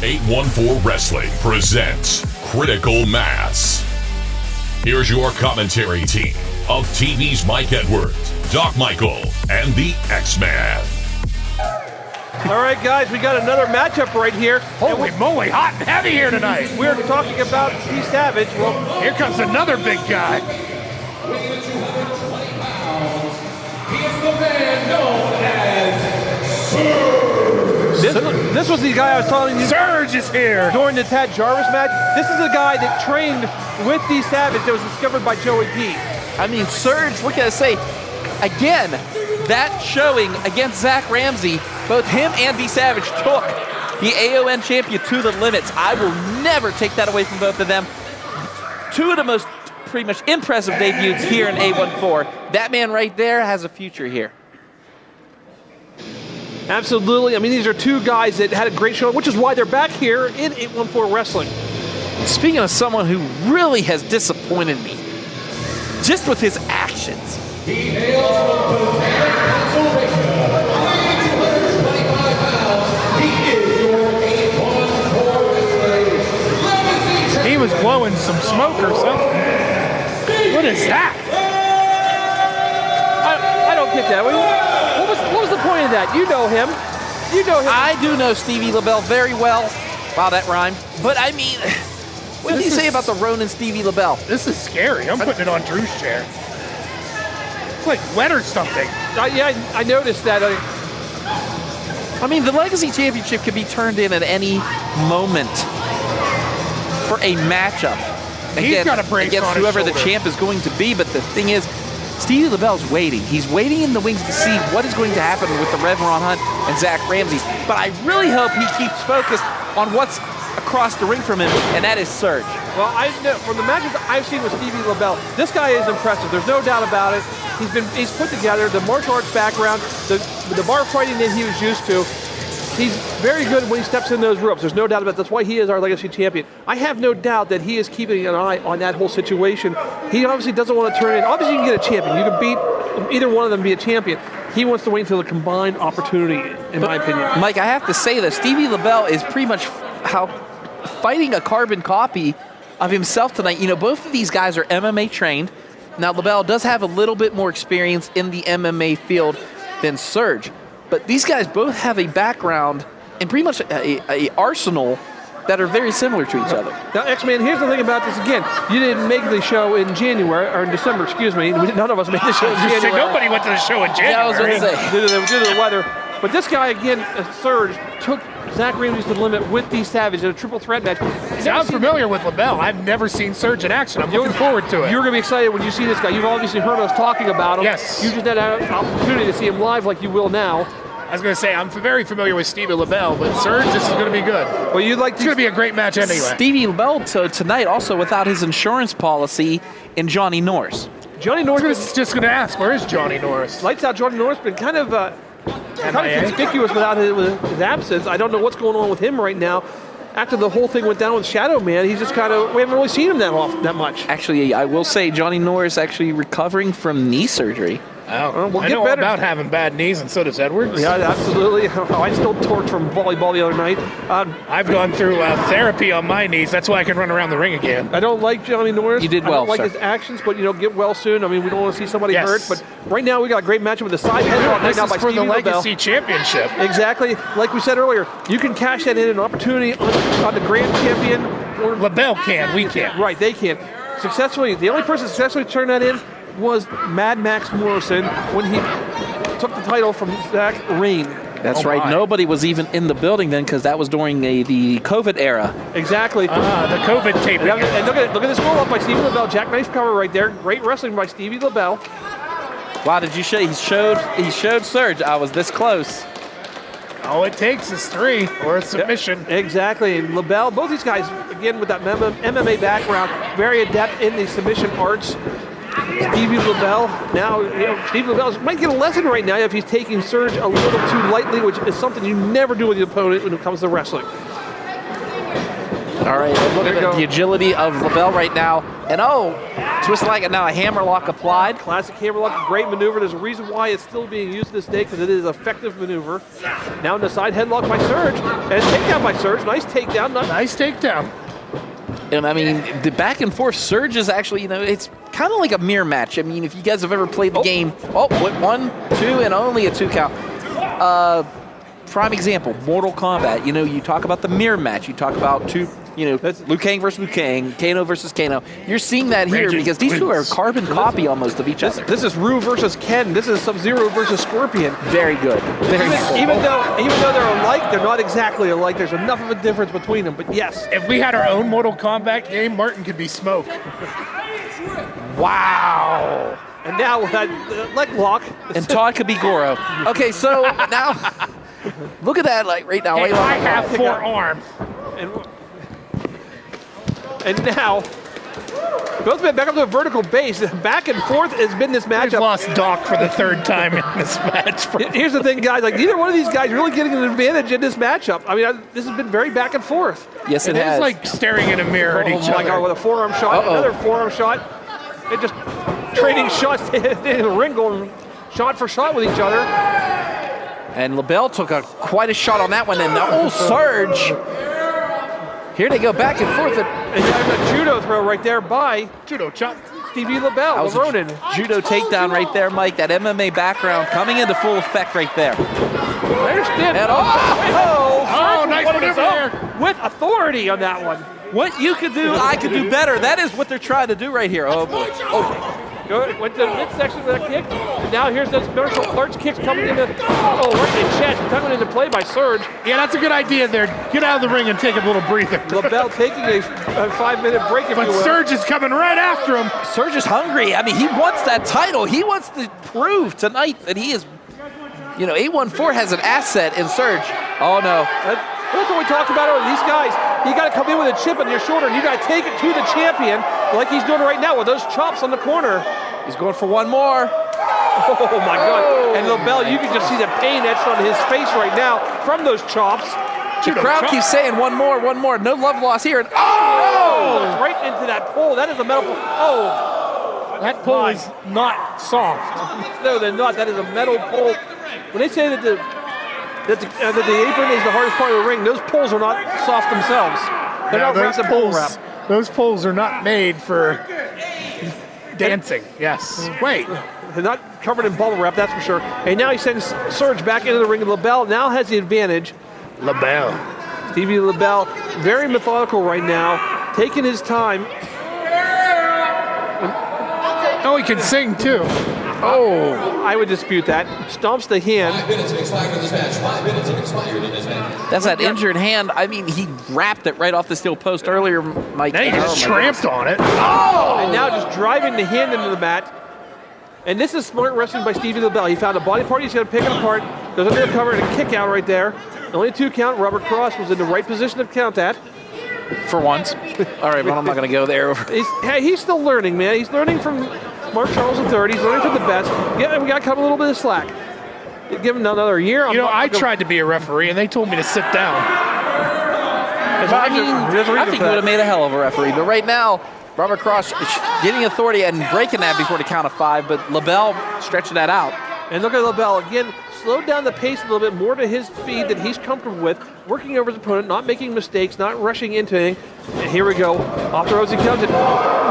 814 Wrestling presents Critical Mass. Here's your commentary team of TV's Mike Edwards, Doc Michael, and the X-Man. All right, guys, we got another matchup right here. Holy moly, hot and heavy here tonight. We're talking about T. Savage. Well, here comes another big guy. He's the man known as Surge. This was the guy I was telling you. Surge is here. During the Tad Jarvis match. This is the guy that trained with T. Savage that was discovered by Joey P. I mean, Surge, what can I say? Again, that showing against Zach Ramsey, both him and D. Savage took the AON champion to the limits. I will never take that away from both of them. Two of the most pretty much impressive debuts here in A14. That man right there has a future here. Absolutely. I mean, these are two guys that had a great show, which is why they're back here in 814 Wrestling. Speaking of someone who really has disappointed me, just with his actions. He hails from Botanic, Pennsylvania. Weighing 225 pounds, he is your 814 Wrestling. He was blowing some smoke or something. What is that? I don't get that. What was the point of that? You know him. You know him. I do know Stevie LeBell very well. Wow, that rhymed. But I mean, what did he say about the Ronin Stevie LeBell? This is scary. I'm putting it on Drew's chair. It's like wet or something. Yeah, I noticed that. I mean, the Legacy Championship could be turned in at any moment for a matchup. He's got a brace against on his whoever the shoulder. champ is going to be. But the thing is, Stevie LeBell's waiting. He's waiting in the wings to see what is going to happen with the Rev Ron Hunt and Zach Ramsey. But I really hope he keeps focused on what's across the ring from him, and that is Surge. Well, I know from the matches I've seen with Stevie LeBell, this guy is impressive. There's no doubt about it. He's put together the martial arts background, the bar fighting that he was used to. He's very good when he steps in those ropes. There's no doubt about it. That's why he is our Legacy Champion. I have no doubt that he is keeping an eye on that whole situation. He obviously doesn't want to turn in. Obviously, you can get a champion. You can beat either one of them, be a champion. He wants to wait until the combined opportunity, in my opinion. Mike, I have to say that Stevie LeBell is pretty much fighting a carbon copy of himself tonight. You know, both of these guys are MMA trained. Now, LeBell does have a little bit more experience in the MMA field than Surge. But these guys both have a background and pretty much a arsenal that are very similar to each other. Now, X-Man, here's the thing about this again. You didn't make the show in January, or in December, excuse me. None of us made the show in January. Nobody went to the show in January. Yeah, I was going to say. Due to the weather. But this guy, again, Surge, took Zach Ramsey to the limit with D. Savage in a triple threat match. Sounds familiar with LeBell. I've never seen Surge in action. I'm looking forward to it. You're going to be excited when you see this guy. You've obviously heard us talking about him. Yes. You just had an opportunity to see him live like you will now. I was going to say, I'm very familiar with Stevie LeBell, but Surge, this is going to be good. Well, you'd like It's going to be a great match anyway. Stevie LeBell tonight also without his insurance policy in Johnny Norris. Johnny Norris. I was just going to ask, where is Johnny Norris? Lights out Johnny Norris, been kind of conspicuous without his absence. I don't know what's going on with him right now. After the whole thing went down with Shadow Man, he's just we haven't really seen him that much. Actually, I will say Johnny Norris actually recovering from knee surgery. Oh, we'll I get know better. About having bad knees, and so does Edwards. Yeah, absolutely. I still torched from volleyball the other night. I've gone through therapy on my knees. That's why I can run around the ring again. I don't like Johnny Norris. You did well, I don't like sir. his actions, but get well soon. I mean, we don't want to see somebody Yes. hurt. But right now, we got a great matchup with the side headlock right This now is by for Stevie the LeBell. Legacy Championship. Exactly. Like we said earlier, you can cash that in an opportunity on the Grand Champion. Or LeBell can. We can't. Right, they can. Successfully, the only person successfully turned that in was Mad Max Morrison when he took the title from Zach Rain. That's right. My. Nobody was even in the building then because that was during the COVID era. Exactly. The COVID taping. And look at this roll up by Stevie LeBell. Jackknife cover right there. Great wrestling by Stevie LeBell. Wow, did you show? He showed Surge. I was this close. All it takes is 3 or a submission. Exactly. And LeBell, both these guys, again, with that MMA background, very adept in the submission arts. Stevie LeBell, now, Stevie LeBell might get a lesson right now if he's taking Surge a little too lightly, which is something you never do with your opponent when it comes to wrestling. All right, look at the agility of LeBell right now. And twist leg, and now a hammerlock applied. Classic hammerlock, great maneuver. There's a reason why it's still being used this day, because it is an effective maneuver. Now in the side headlock by Surge, and takedown by Surge. Nice takedown. Nice takedown. And I mean, the back and forth Surge is actually, it's kind of like a mirror match. I mean, if you guys have ever played the game, 1, 2, and only a 2 count. Prime example, Mortal Kombat. You talk about the mirror match. You talk about Liu Kang versus Liu Kang, Kano versus Kano. You're seeing that here because these two are a carbon copy almost of each other. This is Ryu versus Ken. This is Sub-Zero versus Scorpion. Very good. Very good. Even though they're alike, they're not exactly alike. There's enough of a difference between them. But yes. If we had our own Mortal Kombat game, Martin could be Smoke. Wow. And now with that leg lock. And Todd could be Goro. Okay, so now look at that, like right now. Hey, I have 4 arms. And now, both men back up to a vertical base. Back and forth has been this matchup. We've lost Doc for the 3rd time in this match. Here's the thing, guys. Like, neither one of these guys really getting an advantage in this matchup. I mean, this has been very back and forth. Yes, it has. It's like staring in a mirror at each other. Oh, my God, with a forearm shot, another forearm shot. They're just trading shots in the ring, going shot for shot with each other. And LeBell took quite a shot on that one. And Surge. Here they go back and forth. And you have a judo throw right there by Judo chop. Stevie LeBell, the Ronin. Judo takedown right there, Mike. That MMA background coming into full effect right there. There's Stevie. And Nice maneuver there. With authority on that one. What you could do, I could do better. That is what they're trying to do right here. Oh, boy. Went to the midsection with a kick. And now here's those martial arts kicks coming into, right in the chest, coming into play by Surge. Yeah, that's a good idea there. Get out of the ring and take a little breather. LeBell taking a 5-minute break, if you will. But Surge is coming right after him. Surge is hungry. I mean, he wants that title. He wants to prove tonight that he is, 814 has an asset in Surge. Oh, no. That's what we talked about earlier. These guys, you got to come in with a chip on your shoulder, and you got to take it to the champion like he's doing right now with those chops on the corner. He's going for one more. Oh, my God. And LeBell, you can just see the pain etched on his face right now from those chops. The crowd keeps saying one more. No love loss here. And right into that pole. That is a metal pole. Oh. That pole is not soft. No, they're not. That is a metal pole. When they say that the apron is the hardest part of the ring, those poles are not soft themselves. They're not wrapped in pole wrap. Those poles are not made for dancing. Yes. Wait. They're not covered in bubble wrap, that's for sure. And now he sends Surge back into the ring, and LeBell now has the advantage. LeBell. Stevie LeBell, very methodical right now, taking his time. Oh, he can sing too. Oh, I would dispute that. Stomps the hand. 5 minutes have expired in this match. 5 minutes have expired in this match. That's that injured hand. I mean, he wrapped it right off the steel post earlier, Mike. Now he just tramped on it. Oh! And now just driving the hand into the mat. And this is smart wrestling by Stevie LeBell. He found a body part, he's going to pick it apart. Goes under the cover and a kick out right there. Only a 2 count. Robert Kross was in the right position to count that. For once. All right, but I'm not going to go there. He's still learning, man. He's learning from Mark Charles III. He's learning from the best. Yeah, we got to cut him a little bit of slack. Give him another year. I tried to be a referee, and they told me to sit down. I think he would have made a hell of a referee. But right now, Robert Kross getting authority and breaking that before the count of 5, but LeBell stretching that out. And look at LeBell again, slowed down the pace a little bit more to his speed that he's comfortable with, working over his opponent, not making mistakes, not rushing into anything. And here we go, off the ropes he comes, and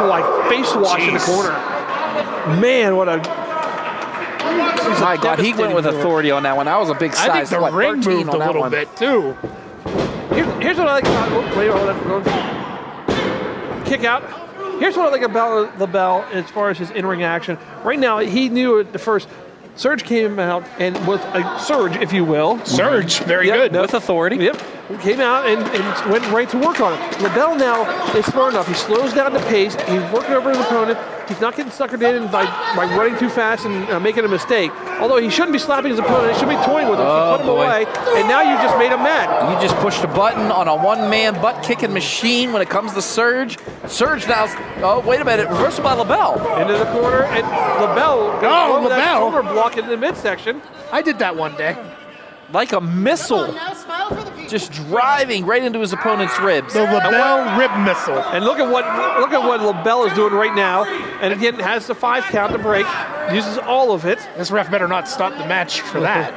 like face wash in the corner. Man, what a... My God, he went with authority on that one. That was a big size. I think the ring moved a little bit too. Here's what I like about... Wait, hold on. Kick out. Here's what I like about LeBell as far as his in-ring action. Right now, he knew at the first... Surge came out and with a surge, if you will. Surge, very good. With authority. Yep. Came out and went right to work on it. LeBell now is smart enough. He slows down the pace. He's working over his opponent. He's not getting suckered in by running too fast and making a mistake. Although he shouldn't be slapping his opponent. He should be toying with him. He put him away, and now you just made him mad. You just pushed a button on a one-man butt-kicking machine when it comes to Surge. Surge now, wait a minute, reversal by LeBell. Into the corner, and LeBell goes over that shoulder block into the midsection. I did that one day. Like a missile. just driving right into his opponent's ribs. The LeBell rib missile. And look at what LeBell is doing right now. And again, has the 5 count to break. Uses all of it. This ref better not stop the match for that.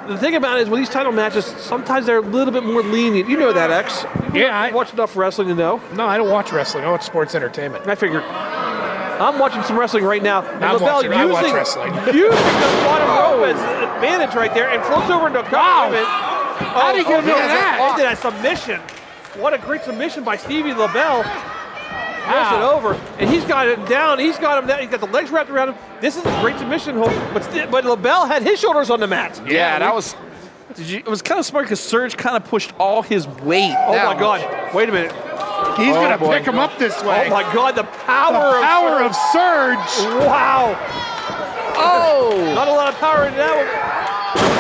The thing about it is with these title matches, sometimes they're a little bit more lenient. You know that, X. Yeah, I watch enough wrestling to know. No, I don't watch wrestling. I watch sports entertainment. I figured. I'm watching some wrestling right now. And I watch using wrestling. the bottom rope as an advantage right there and floats over into a cover. How did he get into that? He did a submission. What a great submission by Stevie LeBell. Throws it over, and he's got him down. He's got him down. He's got the legs wrapped around him. This is a great submission hold, but LeBell had his shoulders on the mat. Yeah, that was. It was kind of smart because Surge kind of pushed all his weight. Oh down. my God! Wait a minute. He's going to pick him up this way. Oh my God! The power of Surge. Wow! Oh! Not a lot of power in that one.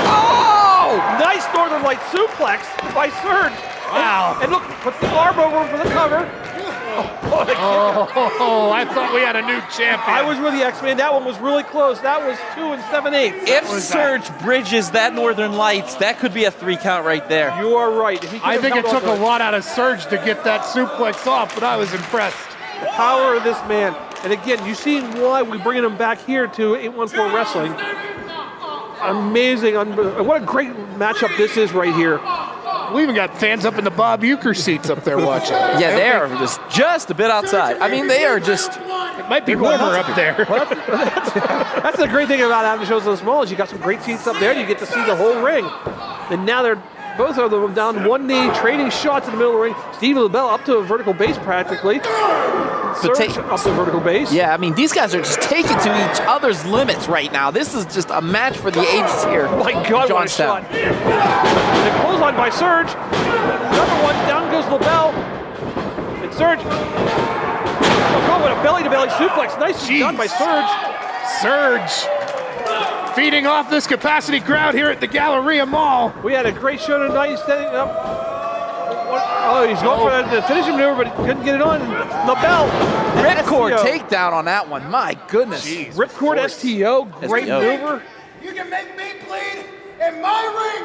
Oh! Nice Northern Light suplex by Surge. Wow! And look, puts the arm over for the cover. Oh, I thought we had a new champion. I was with the X-Man. That one was really close. That was 2 7/8. If Surge bridges that Northern Lights, that could be a 3 count right there. You are right. I think it took a lot out of Surge to get that suplex off, but I was impressed. The power of this man. And again, you see why we're bringing him back here to 814 Wrestling. Amazing. What a great matchup this is right here. We even got fans up in the Bob Euchre seats up there watching. Yeah, they are just a bit outside. I mean, they are just. It might be warmer up there. That's the great thing about having shows so small is you got some great seats up there and you get to see the whole ring. And now they're both of them down one knee, trading shots in the middle of the ring. Stevie LeBell up to a vertical base practically. Surge up to a vertical base. Yeah, I mean, these guys are just taking to each other's limits right now. This is just a match for the ages here. Oh my God, what a shot. And a clothesline by Surge. Another one, down goes LeBell. And Surge. Oh God, what a belly-to-belly suplex. Nicely done by Surge. Surge feeding off this capacity crowd here at the Galleria Mall. We had a great show tonight. He's setting up. Oh, he's going for the finishing maneuver, but he couldn't get it on. LeBell. Ripcord takedown on that one. My goodness. Ripcord STO. Great maneuver. You can make me bleed in my ring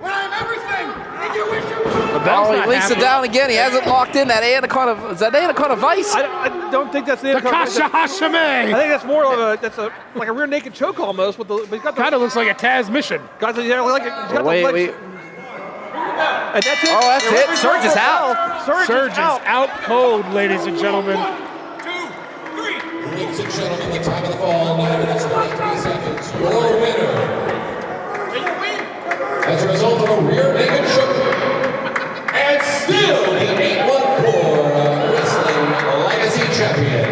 when I'm everything. And you wish you could. Oh, he links it down again. He hasn't locked in that Anaconda. Is that Anaconda Vice? I don't think that's the Anaconda. Takasha Hashime. I think that's more of like a rear naked choke almost. But he's got the kind of looks like a Taz mission. Got the he's got wait, the legs. wait. And that's it. Oh, that's it. Surge is out. Surge is out cold, ladies and gentlemen. 2, 3. Ladies and gentlemen, the time of the fall, 9 minutes 23 seconds. Your winner. As a result of a rear naked choke. And still the 814 Wrestling Legacy Champion.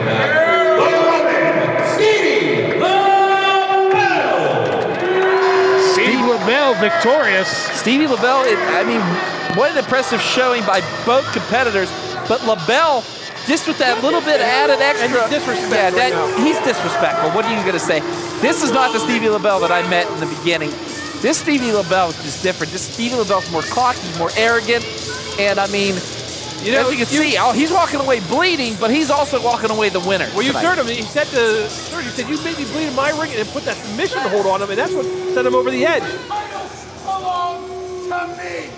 Stevie LeBell. Stevie LeBell victorious. Stevie LeBell, I mean, what an impressive showing by both competitors. But LeBell, just with that little bit added extra. And disrespect he's disrespectful. What are you going to say? This is not the Stevie LeBell that I met in the beginning. This Stevie LeBell is just different. This Stevie LeBell's more cocky, more arrogant. And I mean, as you can see, he's walking away bleeding, but he's also walking away the winner. Well, you heard him. He said to Surge, he said, "You made me bleed in my ring," and put that submission hold on him, and that's what sent him over the edge. Belongs to me.